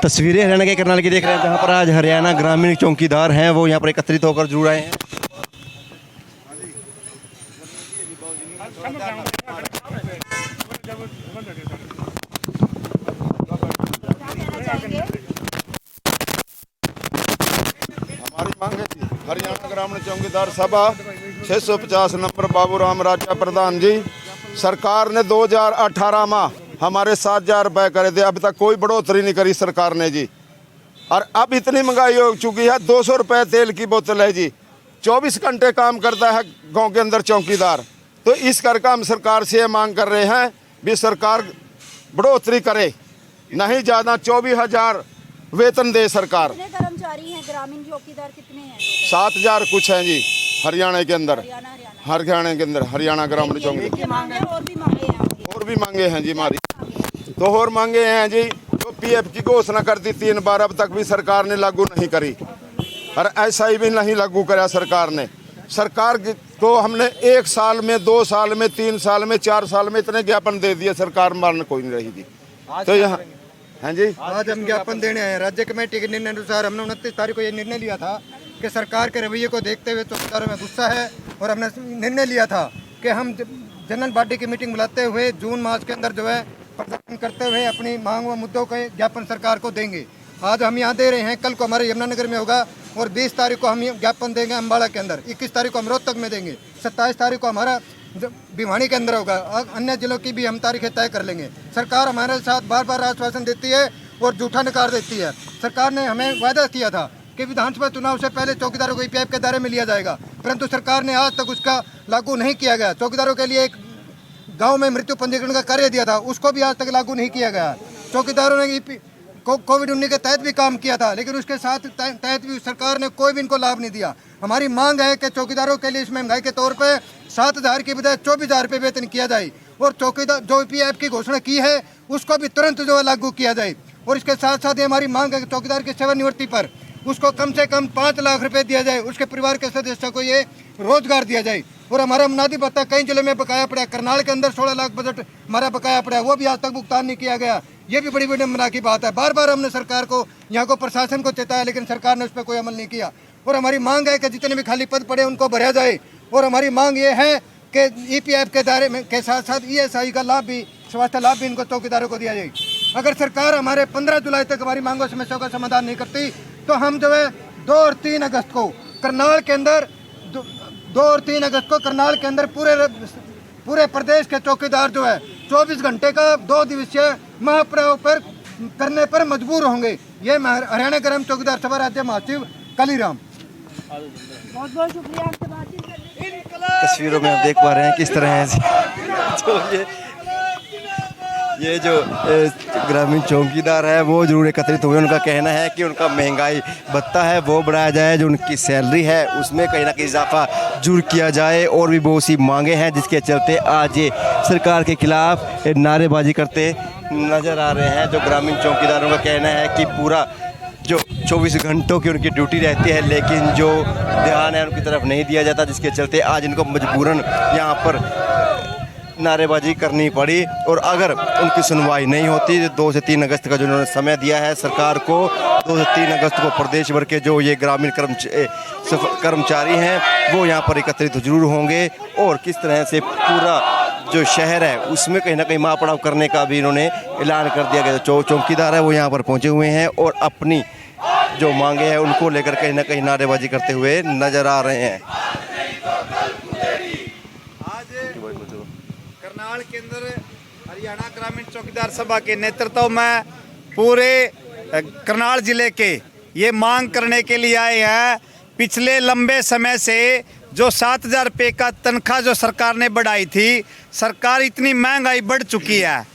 तस्वीरें हरियाणा के करनाल की देख रहे हैं, जहाँ पर आज हरियाणा ग्रामीण चौकीदार हैं वो यहाँ पर एकत्रित होकर जुड़ रहे हैं। हमारी मांग है जी, हरियाणा ग्रामीण चौकीदार सभा 650 नंबर बाबू राम राजा प्रधान जी, सरकार ने 2018 में हमारे 7,000 रुपये करे थे, अभी तक कोई बढ़ोतरी नहीं करी सरकार ने जी। और अब इतनी महंगाई हो चुकी है, 200 रुपये तेल की बोतल है जी। 24 घंटे काम करता है गांव के अंदर चौकीदार। तो इस करके हम सरकार से ये मांग कर रहे हैं भी सरकार बढ़ोतरी करे, नहीं ज़्यादा 24,000 वेतन दे सरकार। कितने कर्मचारी हैं ग्रामीण चौकीदार, कितने हैं? 7,000 कुछ हैं जी हरियाणा के अंदर, हरियाणा के अंदर हरियाणा ग्रामीण चौकीदार। और भी मांगे हैं जी हमारी, तो और मांगे हैं जी। जो पीएफ की घोषणा कर दी 3 बार, अब तक भी सरकार ने लागू नहीं करी, और ऐसा ही भी नहीं लागू करा सरकार ने। सरकार को हमने 1 साल में, 2 साल में, 3 साल में, 4 साल में इतने ज्ञापन दे दिए, सरकार मान कोई नहीं रही थी। तो यहाँ हाँ जी, आज हम ज्ञापन देने आए। राज्य कमेटी के निर्णय अनुसार हमने 29 तारीख को ये निर्णय लिया था कि सरकार के रवैये को देखते हुए चौकीदारों में गुस्सा है, और हमने निर्णय लिया था कि हम जनरल बॉडी की मीटिंग बुलाते हुए जून मास के अंदर जो है प्रदर्शन करते हुए अपनी मांग व मुद्दों के ज्ञापन सरकार को देंगे। आज हम यहाँ दे रहे हैं, कल को हमारे यमुनानगर में होगा, और 20 तारीख को हम ज्ञापन देंगे अम्बाड़ा के अंदर, 21 तारीख को हम रोहतक में देंगे, 27 तारीख को हमारा भिवानी के अंदर होगा, अन्य जिलों की भी हम तारीखें तय कर लेंगे। सरकार हमारे साथ बार बार आश्वासन देती है और झूठा नकार देती है। सरकार ने हमें वायदा किया था कि विधानसभा चुनाव से पहले चौकीदारों को ईपीएफ के दायरे में लिया जाएगा, परंतु सरकार ने आज तक उसका लागू नहीं किया गया। चौकीदारों के लिए एक गांव में मृत्यु पंजीकरण का कार्य दिया था, उसको भी आज तक लागू नहीं किया गया। चौकीदारों ने कोविड-19 के तहत भी काम किया था, लेकिन उसके साथ तहत भी सरकार ने कोई भी इनको लाभ नहीं दिया। हमारी मांग है कि चौकीदारों के लिए इस महंगाई के तौर पे 7,000 की बजाय 24,000 रुपये वेतन किया जाए, और चौकीदार जो पीएफ की घोषणा की है उसको भी तुरंत जो है लागू किया जाए। और इसके साथ साथ हमारी मांग है कि चौकीदार की सेवानिवृत्ति पर उसको कम से कम 5 लाख रुपए दिया जाए, उसके परिवार के सदस्यों को ये रोजगार दिया जाए। और हमारा मुनादी भत्ता कई जिलों में बकाया पड़ा है, करनाल के अंदर 16 लाख बजट हमारा बकाया पड़ा है, वो भी आज तक भुगतान नहीं किया गया। ये भी बड़ी विडम्बना की बात है। बार बार हमने सरकार को, यहाँ को प्रशासन को चेताया, लेकिन सरकार ने उस पर कोई अमल नहीं किया। और हमारी मांग है कि जितने भी खाली पद पड़े उनको भरा जाए। और हमारी मांग ये है कि ईपीएफ के दायरे में के साथ साथ ईएसआई का लाभ भी, स्वास्थ्य लाभ भी इनको चौकीदारों को दिया जाए। अगर सरकार हमारे 15 जुलाई तक हमारी मांगों समस्याओं का समाधान नहीं करती तो हम जो है 2 और 3 अगस्त को करनाल के अंदर 2 और 3 अगस्त को करनाल के अंदर पूरे प्रदेश के चौकीदार जो है 24 घंटे का 2 दिवसीय महापर्व पर करने पर मजबूर होंगे। ये हरियाणा ग्राम चौकीदार सभा राज्य महासचिव कालीराम। बहुत बहुत शुक्रिया आपसे बातचीत करने के लिए। तस्वीरों में आप देख पा रहे हैं किस तरह से तो ये जो ग्रामीण चौकीदार है वो जरूर एकत्रित हुए। उनका कहना है कि उनका महंगाई भत्ता है वो बढ़ाया जाए, जो उनकी सैलरी है उसमें कहीं ना कहीं इजाफा जरूर किया जाए, और भी बहुत सी मांगे हैं जिसके चलते आज ये सरकार के खिलाफ नारेबाजी करते नज़र आ रहे हैं। जो ग्रामीण चौकीदारों का कहना है कि पूरा जो 24 घंटों की उनकी ड्यूटी रहती है, लेकिन जो ध्यान है उनकी तरफ नहीं दिया जाता, जिसके चलते आज इनको मजबूरन यहाँ पर नारेबाजी करनी पड़ी। और अगर उनकी सुनवाई नहीं होती तो 2 से 3 अगस्त का जो उन्होंने समय दिया है सरकार को, 2 से 3 अगस्त को प्रदेश भर के जो ये ग्रामीण कर्मचारी हैं वो यहाँ पर एकत्रित जरूर होंगे, और किस तरह से पूरा जो शहर है उसमें कहीं ना कहीं महापड़ाव करने का भी इन्होंने ऐलान कर दिया गया। चौकीदार है वो यहाँ पर पहुँचे हुए हैं और अपनी जो मांगे हैं उनको लेकर कहीं ना कहीं नारेबाजी करते हुए नजर आ रहे हैं। करनाल के अंदर हरियाणा ग्रामीण चौकीदार सभा के नेतृत्व में पूरे करनाल जिले के ये मांग करने के लिए आए हैं। पिछले लंबे समय से जो 7,000 रुपये का तनख्वाह जो सरकार ने बढ़ाई थी, सरकार इतनी महंगाई बढ़ चुकी है,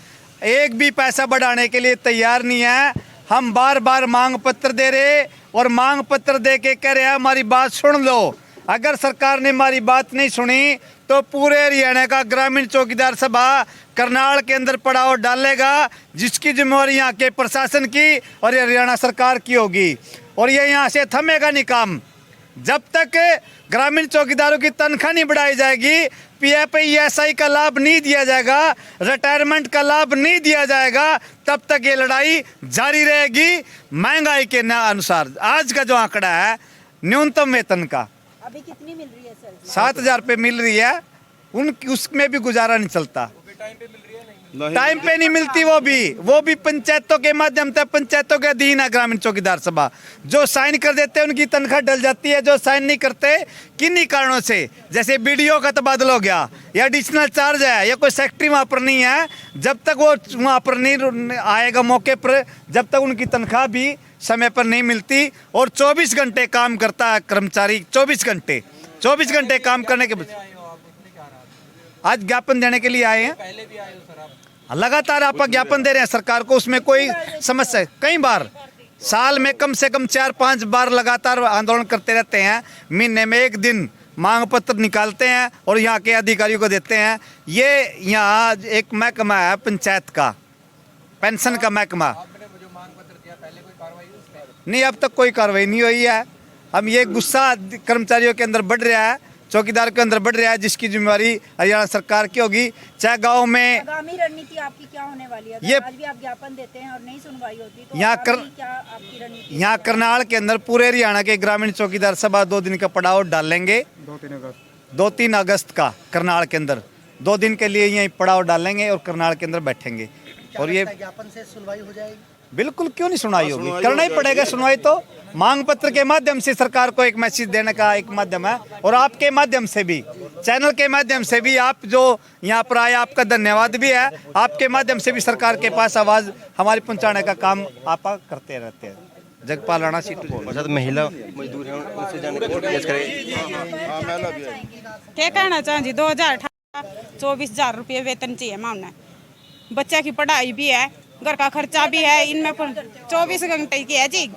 एक भी पैसा बढ़ाने के लिए तैयार नहीं है। हम बार बार मांग पत्र दे रहे और मांग पत्र दे के कह रहे हैं हमारी बात सुन लो। अगर सरकार ने हमारी बात नहीं सुनी तो पूरे हरियाणा का ग्रामीण चौकीदार सभा करनाल के अंदर पड़ाव डालेगा, जिसकी जिम्मेवारी यहाँ के प्रशासन की और हरियाणा सरकार की होगी। और ये यहाँ से थमेगा नहीं काम। जब तक ग्रामीण चौकीदारों की तनख्वाह नहीं बढ़ाई जाएगी, PFISI का लाभ नहीं दिया जाएगा, रिटायरमेंट का लाभ नहीं दिया जाएगा, तब तक ये लड़ाई जारी रहेगी। महंगाई के अनुसार आज का जो आंकड़ा है न्यूनतम वेतन का अभी कितनी मिल रही है सर? 7,000 रुपये मिल रही है, उसमें भी गुजारा नहीं चलता। टाइम पे नहीं मिलती, वो भी पंचायतों के माध्यम से, पंचायतों के अधीन है ग्रामीण चौकीदार सभा। जो साइन कर देते हैं उनकी तनख्वाह डल जाती है, जो साइन नहीं करते किन्हीं कारणों से, जैसे BDO का तबादला हो गया या एडिशनल चार्ज है या कोई सेक्रेटरी वहाँ पर नहीं है, जब तक वो वहाँ पर नहीं आएगा मौके पर, जब तक उनकी तनख्वाह भी समय पर नहीं मिलती। और 24 घंटे काम करता है कर्मचारी, 24 घंटे काम करने के बाद आज ज्ञापन देने के लिए आए हैं। लगातार आप ज्ञापन दे रहे हैं सरकार को, उसमें कोई समस्या, कई बार साल में कम से कम 4-5 बार लगातार आंदोलन करते रहते हैं। महीने में 1 दिन मांग पत्र निकालते हैं और यहाँ के अधिकारियों को देते हैं। ये यहाँ एक महकमा है पंचायत का, पेंशन का महकमा, नहीं अब तक कोई कार्रवाई नहीं हुई है। हम ये गुस्सा कर्मचारियों के अंदर बढ़ रहा है, चौकीदार के अंदर बढ़ रहा है, जिसकी जिम्मेवारी हरियाणा सरकार की होगी। चाहे गांव में आगामी रणनीति आपकी क्या होने वाली है? ये आज भी आप ज्ञापन देते हैं और नहीं सुनवाई होती तो यहाँ क्या आपकी रणनीति? यहाँ करनाल के अंदर पूरे हरियाणा के ग्रामीण चौकीदार सभा 2 दिन का पड़ाव डालेंगे। 2-3 अगस्त का करनाल के अंदर 2 दिन के लिए यही पड़ाव डालेंगे और करनाल के अंदर बैठेंगे। और ये ज्ञापन से सुनवाई हो जाएगी? बिल्कुल, क्यों नहीं सुनवाई होगी, करना ही पड़ेगा सुनवाई। तो मांग पत्र के माध्यम से सरकार को एक मैसेज देने का एक माध्यम है, और आपके माध्यम से भी, चैनल के माध्यम से भी, आप जो यहाँ पर आए आपका धन्यवाद भी है। आपके माध्यम से भी सरकार के पास आवाज़ हमारी पहुँचाने का काम आप करते रहते हैं। जगपाल राणा, सीट महिला मजदूर हैं, उनसे जाने की कोशिश करेंगे। क्या कहना चाहिए? 2018 24,000 रुपये वेतन चाहिए मामला, बच्चे की पढ़ाई भी है, घर का खर्चा भी है, इनमें 24 घंटे की है जी।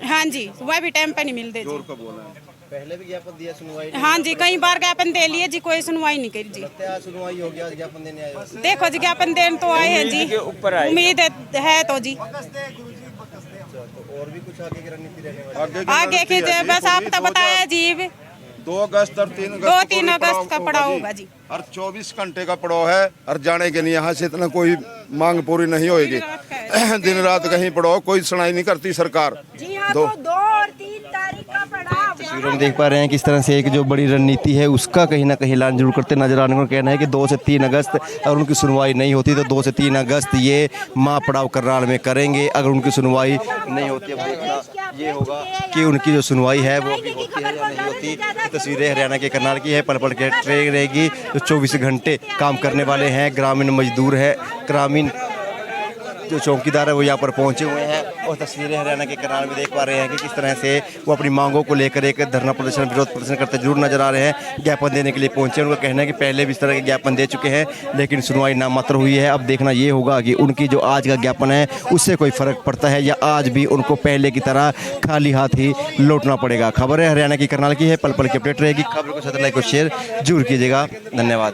हाँ जी, वह भी टाइम पे नहीं मिलते जी। पहले भी ज्ञापन दिया, सुनवाई? हाँ जी, कई बार ज्ञापन दे लिए जी, कोई सुनवाई नहीं करी जी। सुनवाई हो गया, ज्ञापन देने आए? देखो जी, ज्ञापन देने तो आए हैं जी, उम्मीद है तो जी। और भी कुछ आगे की रणनीति रहने वाली? आगे की बस आप तो बताया जी, 2 अगस्त और 3 अगस्त 2-3 अगस्त का पड़ाव होगा जी। और 24 घंटे का पड़ाव है, और जाने के लिए यहाँ से इतना कोई मांग पूरी नहीं होगी। दिन रात कहीं पड़ाव, कोई सुनाई नहीं करती सरकार। जी हाँ, तो 2 और 3 तारीख का पड़ाव। तस्वीरों में देख पा रहे हैं किस तरह से एक जो बड़ी रणनीति है उसका कहीं ना कहीं ऐलान जरूर करते नजर आने को कहना है कि 2 से 3 अगस्त अगर उनकी सुनवाई नहीं होती तो 2 से 3 अगस्त ये माँ पड़ाव करनाल में करेंगे। अगर उनकी सुनवाई नहीं होती, अब देखना ये होगा कि उनकी जो सुनवाई है वो भी होती है या नहीं होती। तस्वीरें हरियाणा के करनाल की है, पल पल के ट्रेन रहेगी, जो 24 घंटे काम करने वाले हैं ग्रामीण मजदूर है, ग्रामीण जो चौकीदार है वो यहाँ पर पहुँचे हुए हैं। और तस्वीरें हरियाणा के करनाल में देख पा रहे हैं कि किस तरह से वो अपनी मांगों को लेकर एक धरना प्रदर्शन, विरोध प्रदर्शन करते जरूर नजर आ रहे हैं। ज्ञापन देने के लिए पहुंचे, उनका कहना है कि पहले भी इस तरह के ज्ञापन दे चुके हैं लेकिन सुनवाई नामात्र हुई है। अब देखना ये होगा कि उनकी जो आज का ज्ञापन है उससे कोई फर्क पड़ता है या आज भी उनको पहले की तरह खाली हाथ ही लौटना पड़ेगा। खबर है हरियाणा की करनाल की है, पल पल की अपडेट रहेगी। खबर को लाइक और शेयर जरूर कीजिएगा। धन्यवाद।